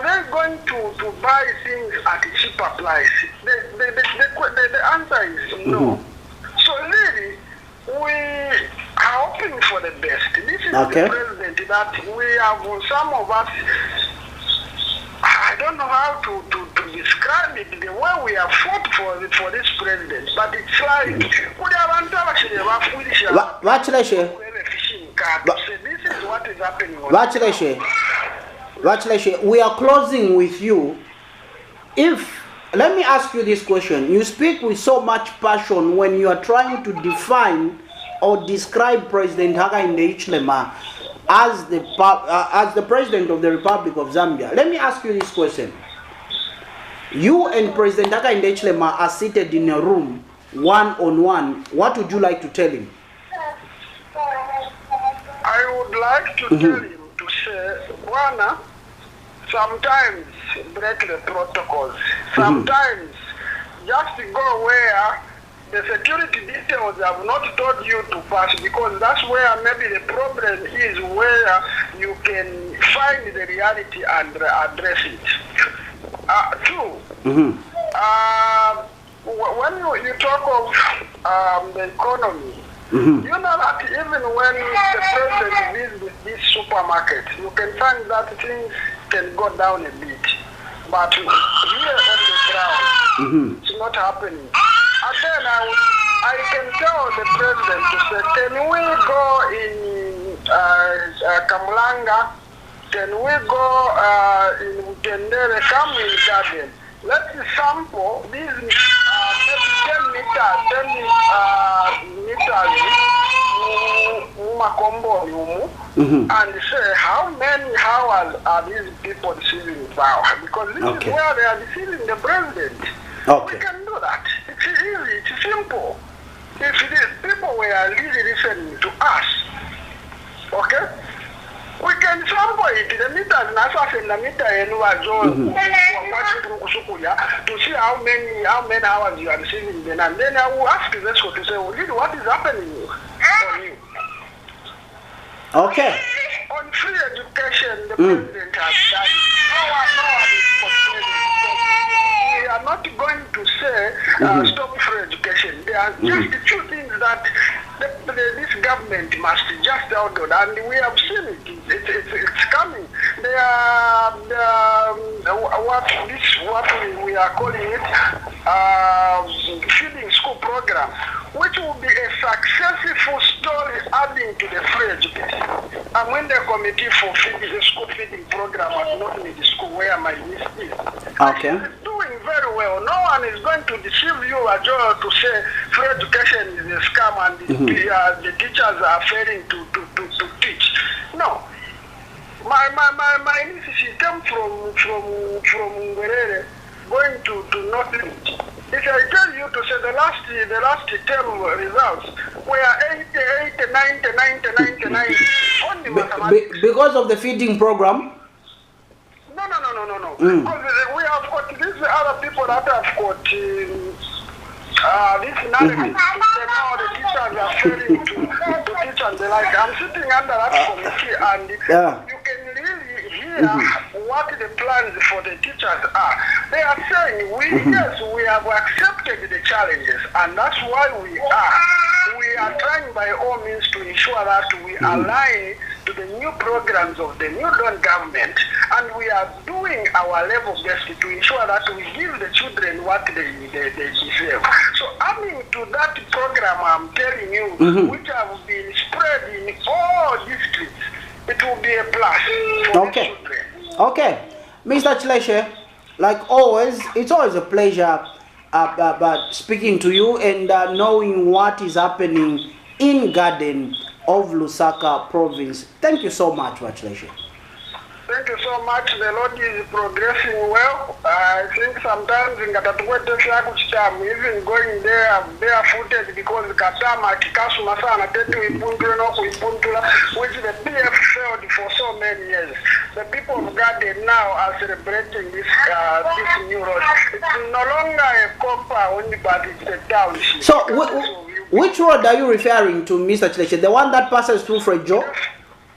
they going to buy things at a cheaper price? The answer is no. So really, we are hoping for the best. This is the president that we have, some of us, I don't know how to describe it, the way we have fought for this president, but it's like, this is what is happening. We are closing with you. Let me ask you this question. You speak with so much passion when you are trying to define or describe President Hakainde Hichilema as the President of the Republic of Zambia. Let me ask you this question. You and President Hakainde Hichilema are seated in a room, one-on-one. What would you like to tell him? I would like to tell him to say, Wana, sometimes break the protocols. Sometimes just go where the security details have not told you to pass, because that's where maybe the problem is, where you can find the reality and address it. When you talk of the economy, you know that even when the president visits this supermarket, you can find that things can go down a bit. But here on the ground, it's not happening. And then I can tell the president to say, can we go in Kamulanga? Can we go in Tendere? Come in Garden. Let's sample these maybe 10 meters and say how many hours are these people receiving power? Because this is where they are receiving the president. We can do that. It's easy, it's simple. If people were really listening to us, we can sample it. The meters and the meter to see how many hours you are receiving then, and then I will ask the Vesco to say, what is happening on you? Okay. On free education, the president has done it. No one is complaining. We are not going to say stop free education. There are just a few things that this government must just outdo, and we have seen it. It's coming. What we are calling it feeding school program, which will be a successful story adding to the free education. I'm in the committee for the school feeding program at North Mid School, where my niece is. Okay. It's doing very well. No one is going to deceive you, Ajo, to say free education is a scam and the teachers are failing to teach. No. My niece, she came from Ngwerere, going to North Mid. If I tell you to say the last term results were 80, 90, only mathematics. Because of the feeding program? No. Because we have got these other people that have got this narrative. Now the teachers are failing to teach and the like. I'm sitting under that committee, and you can really hear what the plans for the teachers are. They are saying, yes, we have accepted the challenges, and that's why we are trying by all means to ensure that we align to the new programs of the new Dawn government, and we are doing our level best to ensure that we give the children what they deserve. So adding to that program, I'm telling you, which have been spread in all districts, it will be a plus for the children. Okay, Mr. Chileshe, like always, it's always a pleasure speaking to you and knowing what is happening in Garden of Lusaka province. Thank you so much, Chileshe. Thank you so much. The Lord is progressing well. I think sometimes in even going there barefooted because Katama Kikasuma sana tetu ipuntula no kuipuntula, which the PF failed for so many years. The people of Garden now are celebrating this new road. It's no longer a compound, but it's a township. So which road are you referring to, Mr. Chileshe? The one that passes through Frejo?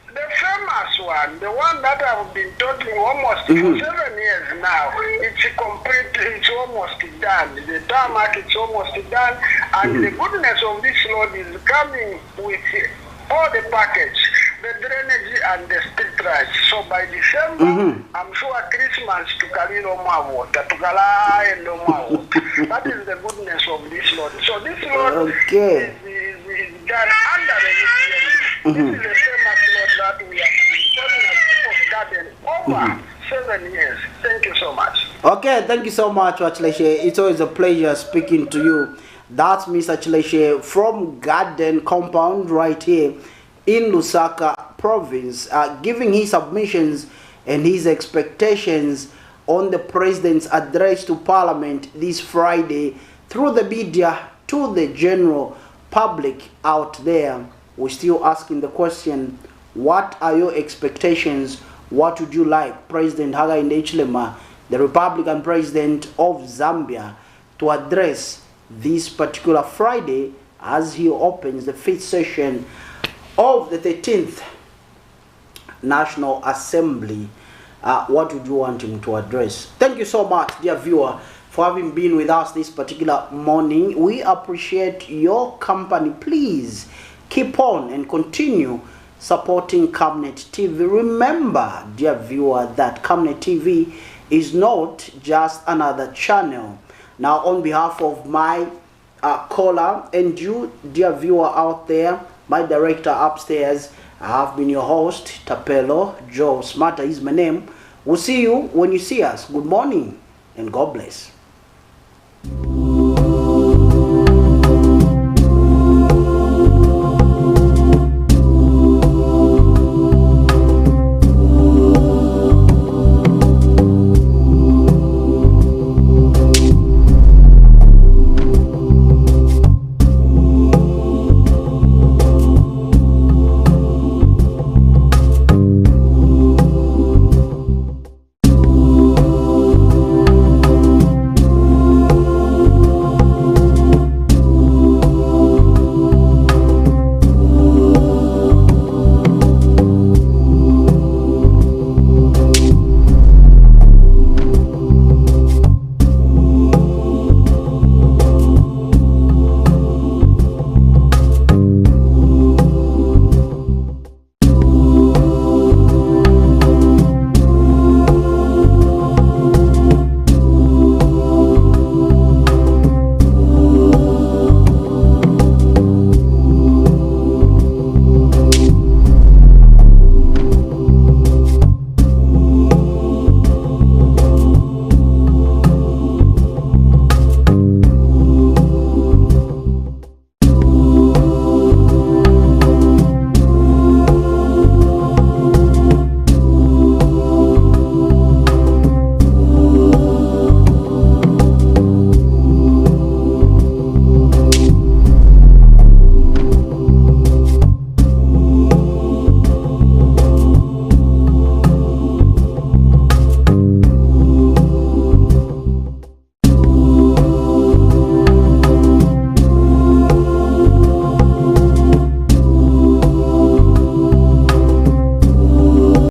The famous one, the one that I've been talking almost for 7 years now. It's complete, it's almost done. The tarmac is almost done, and the goodness of this road is coming with all the package, the drainage and the street lights. So by December, I'm sure Christmas to carry no more water, to Gala and no more water. That is the goodness of this road. So this road is done under the This is the famous road that we have been following as people of Garden over 7 years. Thank you so much. Okay, thank you so much, Chileshe. It's always a pleasure speaking to you. That's Mr. Chileshe from Garden Compound right here in Lusaka province, giving his submissions and his expectations on the president's address to Parliament this Friday through the media to the general public out there. We're still asking the question, what are your expectations? What would you like President Hakainde Hichilema, the Republican president of Zambia, to address this particular Friday as he opens the 5th session of the 13th National Assembly? What would you want him to address? Thank you so much, dear viewer, for having been with us this particular morning. We appreciate your company. Please keep on and continue supporting Camnet TV. Remember, dear viewer, that Camnet TV is not just another channel. Now, on behalf of my caller and you, dear viewer out there, my director upstairs, I have been your host, Tapelo Joe Smarter is my name. We'll see you when you see us. Good morning and God bless.